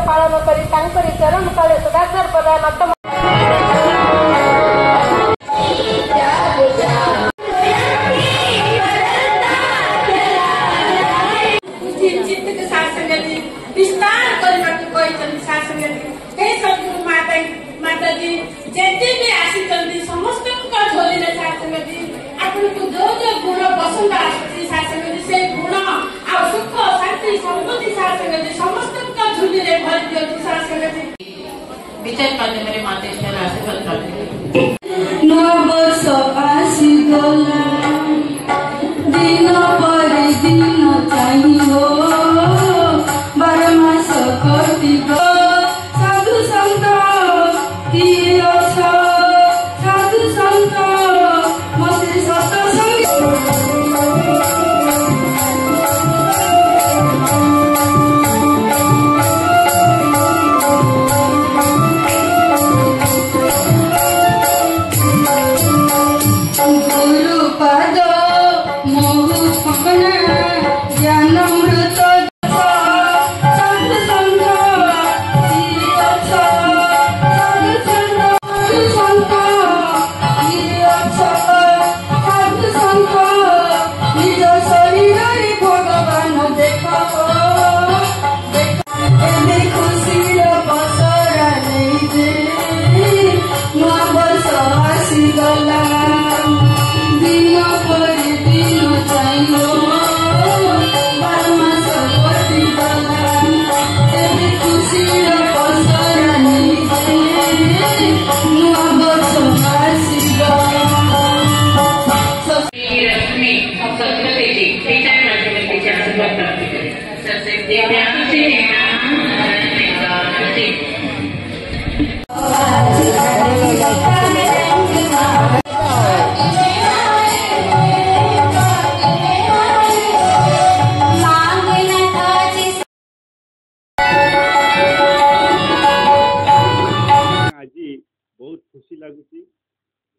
पालन करी चरण तले सदाचार नतम समस्त झोली आपको जो जो गुण पसंद से गुण आ सुख शांति समृद्धि समस्त झोली भर दिखाते विचार माध्यम मातेश्वर आशीर्वाद नववर्ष आसीगला दिन पर दिन चाहिए 12 मास कटिब साधु संत किए अछ साधु संत मते सत्संग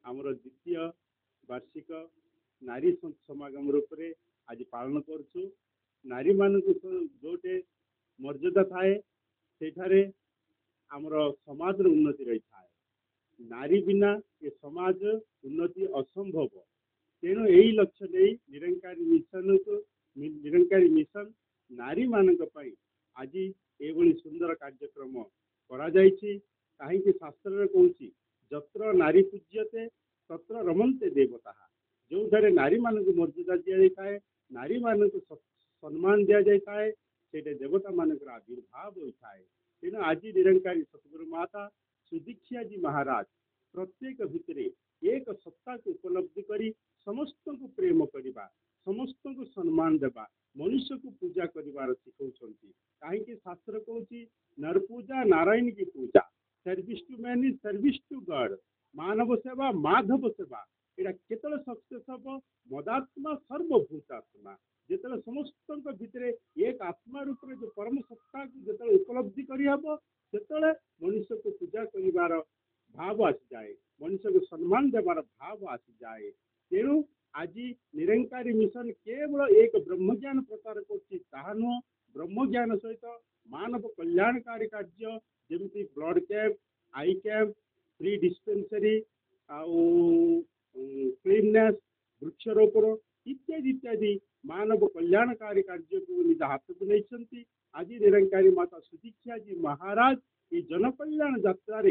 आमर द्वितीय वार्षिक नारी समागम रूप से आज पालन करुँ नारी मान जोटे मर्यादा थाए से आमर समाज उन्नति रही था नारी बिना ये समाज उन्नति असंभव तेणु यही लक्ष्य नहीं निरंकारी मिशन नारी मान आज ये सुंदर कार्यक्रम कहीं शास्त्र कहूँ जत्र नारी पूज्यते तत्र रमन्ते देवता जो थे नारी मान मर्यादा दि जाए नारी मान सम्मान दि जाए से देवता मान आविर्भाव होता है तेणु आज निरंकारी सतगुरु माता सुदीक्षा जी महाराज प्रत्येक भितर एक सत्ता को उपलब्धि करी समस्त को प्रेम करवा समस्त को सम्मान देवा मनुष्य को पूजा कर शिखा कहीं शास्त्र कहूँ नर पूजा नारायण की पूजा service to man is service to God मानव सेवा माधव सेवा यहाँ केतल सक्सेस हम मदात्मा सर्वभूतात्मा जिते समस्त भितर एक आत्मा रूप में जो परम सत्ता को जो उपलब्धि करहब से मनुष्य को पूजा कर भाव आसी जाए मनुष्य को सम्मान देवार भाव आसी जाए तेणु आज निरंकारी मिशन केवल एक ब्रह्मज्ञान प्रचार कर नुह ब्रह्मज्ञान सहित मानव कल्याणकारी कार्य जमी blood camp eye camp free dispensary cleanness वृक्षरोपण इत्यादि इत्यादि मानव कल्याणकारी कार्य को निज हाथ को नहीं आज निरंकारी माता सुदीक्षा जी महाराज ये जनकल्याण यात्रा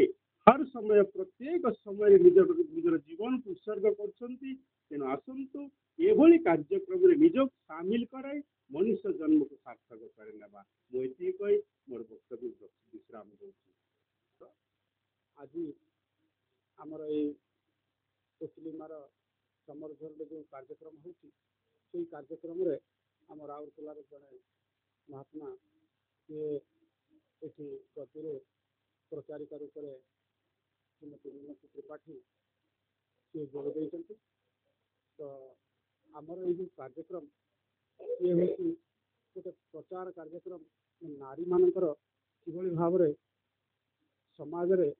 हर समय प्रत्येक समय निजर जीवन को उत्सर्ग कर आसतु एभली कार्यक्रम निज सामिल कराई मनुष्य जन्म को सार्थक करनेबा मुझे कही मोर वक्तव्य विश्राम दूसरी आज आमर मुस्लिमार समर्थन जो कार्यक्रम हो कार्यक्रम आम राउरकेलार जड़े महात्मा सी गति प्रचारिका रूप में श्रीमती मीनाक्षी त्रिपाठी सी जोड़ तो आमर ये कार्यक्रम ये हूँ गोटे प्रचार कार्यक्रम नारी मानकर कि भाव समाज रे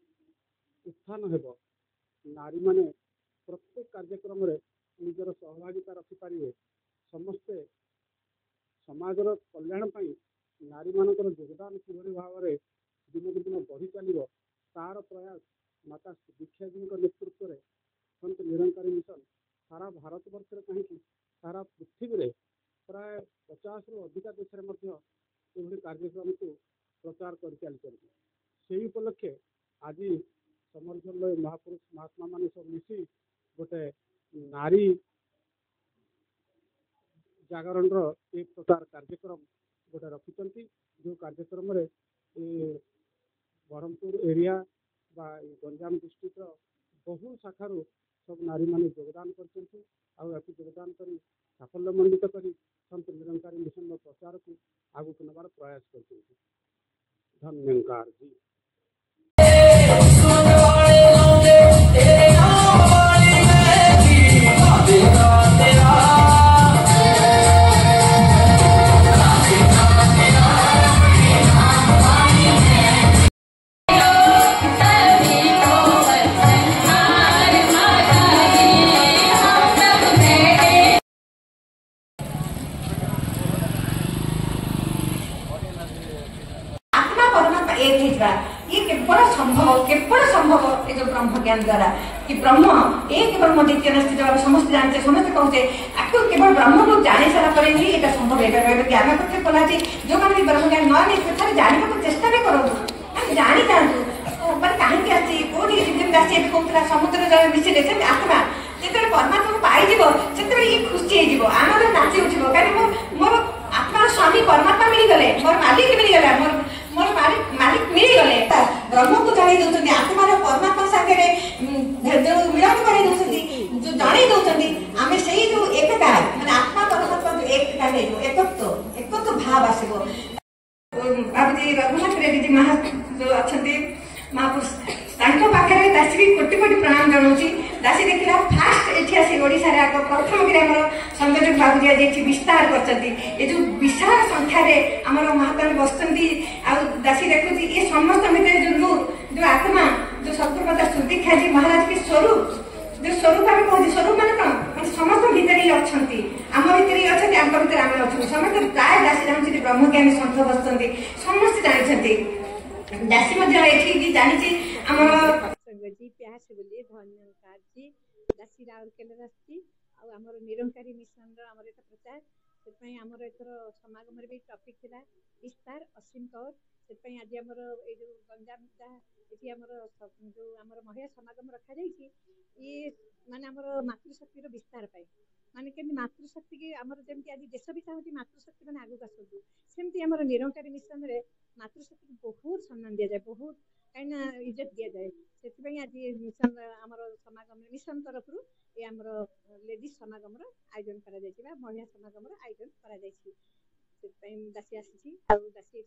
उत्थान हेब नारी माने प्रत्येक कार्यक्रम रे निजर सहभागिता रखिपारे समस्ते समाजर कल्याण नारी मानकर योगदान कि भाव में दिनकू दिन बढ़ी चलो तार प्रयास माता दीक्षा जी नेतृत्व में संत निरंकारी मिशन सारा भारत वर्ष कहीं सारा पृथ्वी में प्राय 50 रु अधिक देश में कार्यक्रम को प्रचार कर चलती उपलक्षे आज समर्थन महापुरुष महात्मा मान सब मिसी गोटे नारी जागरण एक प्रकार कार्यक्रम गोटे रखिंट जो कार्यक्रम ब्रह्मपुर एरिया गंजाम डिस्ट्रिक्ट बहु शाखार सब नारी माने योगदान कर योगदान कर साफल्यमंडित कर संत निरंकारी मिशन प्रचार को आगू नबार प्रयास कर धन्यवाद जी। ये केवल संभव ये जो ब्रह्म ज्ञान द्वारा कि ब्रह्म एक ब्रह्म द्वितीय स्थित समस्त जानते समस्त कहते आपको केवल ब्रह्म को जानी सारा पर ही ये संभव है ज्ञान पक्ष बोला जो मैंने ब्रह्म ज्ञान न नहीं जानने को चेष्टा भी करूँ जानी जातु कहीं आसी कौटी आसी कहला समुद्र जल मिशिले आत्मा जो परमात्मा को पाइब से ये खुशी आनंद नाची उठो कहीं मोर आत्मार स्वामी परमात्मा मिलगले मोर मालिक मिलगला मोर मालिक मिलगले ब्रह्म को जानी दौरान आत्मार परमात्मा सागर जो मिलन कर जो जन दौरान आम से जो एकता मैंने आत्मा परमात्मा जो एकता एकत्व भाव आसो बाबूजी रघुनाथ रेड्डी जी महा जो अच्छा महापुरुष पाखे दासी भी कोटि कोटि प्रणाम जनाऊँगी दासी देखला फास्ट एठी आसी ओडिशा रे आग प्रथम कि संयोजक बाबूजी आज ये विस्तार कर जो विशाल संख्यार आम महात्मा बसती दासी देखुची ये समस्त भितर जो नूर जो आत्मा जो सतगुरुमाता सुदीक्षा जी महाराज के स्वरूप जो स्वरूप आम कहते स्वरूप मान कौन मैंने समस्त भितर ही अच्छा आम भितर ही अच्छा आम भितर आम अच्छा समस्त प्राय दासी जानते ब्रह्मज्ञानी सन्थ बसती समस्त जानते दासी जानी आम जी प्यास बोलिए धन्यवाद जी दासी राउरकेला आसी आमर निरंकारी मिशन आमर एक प्रचार से आमर एथर समागम भी टपिक थिला विस्तार असीम कौर से आज आमर ये जो गंजाम ये जो आमर महिला समागम रखा जाइए ये माने आमर मातृशक्तिर विस्तार पाए माने केमती मातृशक्ति की आमर जमी आज देश भी चाहूँ मातृशक्ति मैंने आगू आसतु सेमती आमर निरंकारी मिशन रे मातृशक्ति को बहुत सम्मान दि जाए बहुत कहीं इज्जत दि जाए से आज मिशन आमर समागम मिशन तरफ ये आमर लेडीज समागम आयोजन करा महिला समागम आयोजन करा दासी आसी दासी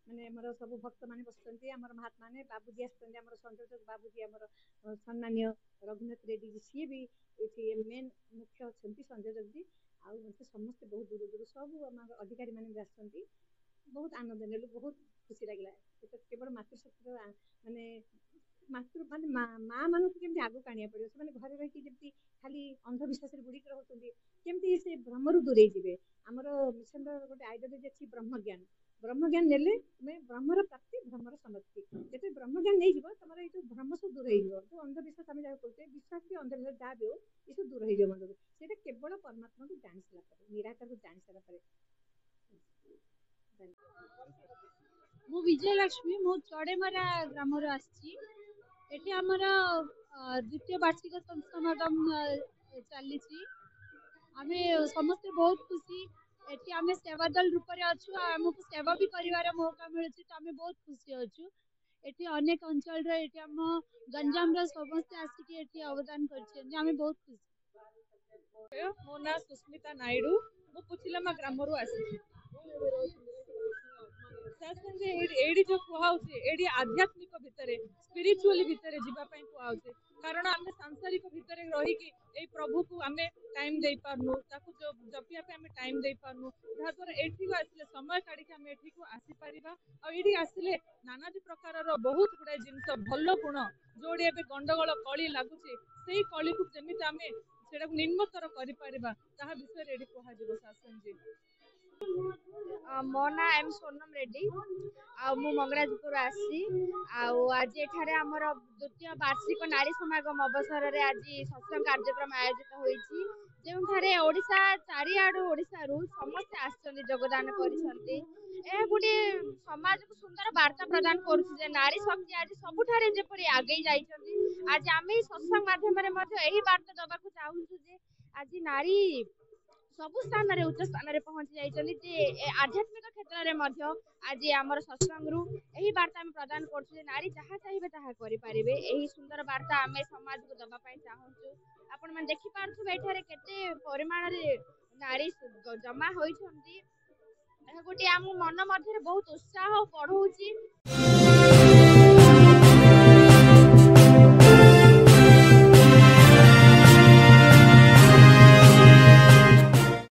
माने आमर सब भक्त मैंने बसुँच आमर महात्मा ने बाबूजी आम संयोजक बाबूजी आमर सम्मानीय रघुनाथ रेड्डी जी सी भी ये मेन मुख्य अच्छा संयोजक जी आते समस्ते बहुत दूर दूर सब आम अधिकारी मैंने आसती बहुत आनंद नेलु बहुत खुशी लगे तो केवल मातृशक्ति माने मातृ माने माँ मानू केमती आगू आने पड़ो से घर रही जमी खाली अंधविश्वास बुड़ी रोचे केमती से भ्रमरू दूरे जाए आमर मिशन गोटे आइडियोलॉजी अच्छी ब्रह्मज्ञान नेले तुम्हें ब्रह्मर प्राप्ति ब्रह्मर समाप्ति जो ब्रह्मज्ञान नहीं जीव तुम ये भ्रम सब दूर हो जो अंधविश्वास आम जहाँ कहते विश्वास भी अंधविश्वास जहाँ भी हो ये सब दूर हो मन से केवल परमात्मा को जानी सारा निराकार को जानी सारा मु विजयलक्ष्मी मु चढ़ेमरा ग्राम आसी आमर द्वितीय वार्षिक समागम चली आम समस्ते बहुत खुशी एटी आम सेवा दल रूप में अच्छु आमको सेवा भी कर मौका मिलूँ तो आम बहुत खुशी अच्छु एटी अनेक अंचल आम गंजाम समस्ते आसिक अवदान कर बहुत खुशी। मो ना सुस्मिता नायडू मु पुचिलमा ग्राम आसी एडी जो कहुचे एडी आध्यात्मिक भितर स्पिरिचुअली भितर जीवाई कहुचे कारण आम सांसारिक भितर रहीकि ए प्रभु को आम टाइम दे पारनु ताकू जो जपिया पे आम टाइम दे पारनु जहाँ द्वारा एठी को आसिले समय काढ़ी आम एठी को आसी परिबा आ एठी आसिले नानादी प्रकार बहुत गुड़ाए जिनस भल गुण जोड़ी एबे गंडगोल कली लगुची सेही कली को जेमिति आम सेटा निर्मतर करि परिबा ताहा विषय एठी कहा जिवो शासन जी। ମୋ ନା ଏମ୍ सोनम रेड्डी मु मंगराजपुर आसी आज एठारे आमर द्वितीय वार्षिक नारी समागम अवसर में आज सत्संग कार्यक्रम आयोजित होईछि जोठारे ओडिशा चारिआडु ओडिशारू समस्त आसछन्ति योगदान करिसन्ति ए गोटे समाज को सुंदर वार्ता प्रदान करुछि जे नारी शक्ति आज सबुठारे जेपरि आगे जाइछन्ति आज आमे सत्संग माध्यम रे मध्ये एही वार्ता दबाकू चाहूछु जे आज नारी सबु स्थान रे उच्च स्थान रे पहुंची जाइछन्ति जे आध्यात्मिक क्षेत्र रे मध्ये आज आमर सत्संग रु एही वार्ता हम प्रदान करछु जे नारी जहा चाहिबे ताहा करि परिबे एही सुंदर वार्ता आमे समाज को दबा पई चाहूछु आपण मन देखि पारछु एठारे केते परिमाण रे नारी जमा होइछन्ति एहा गोटे आम मन मध्ये बहुत उत्साह बढ़ौछि।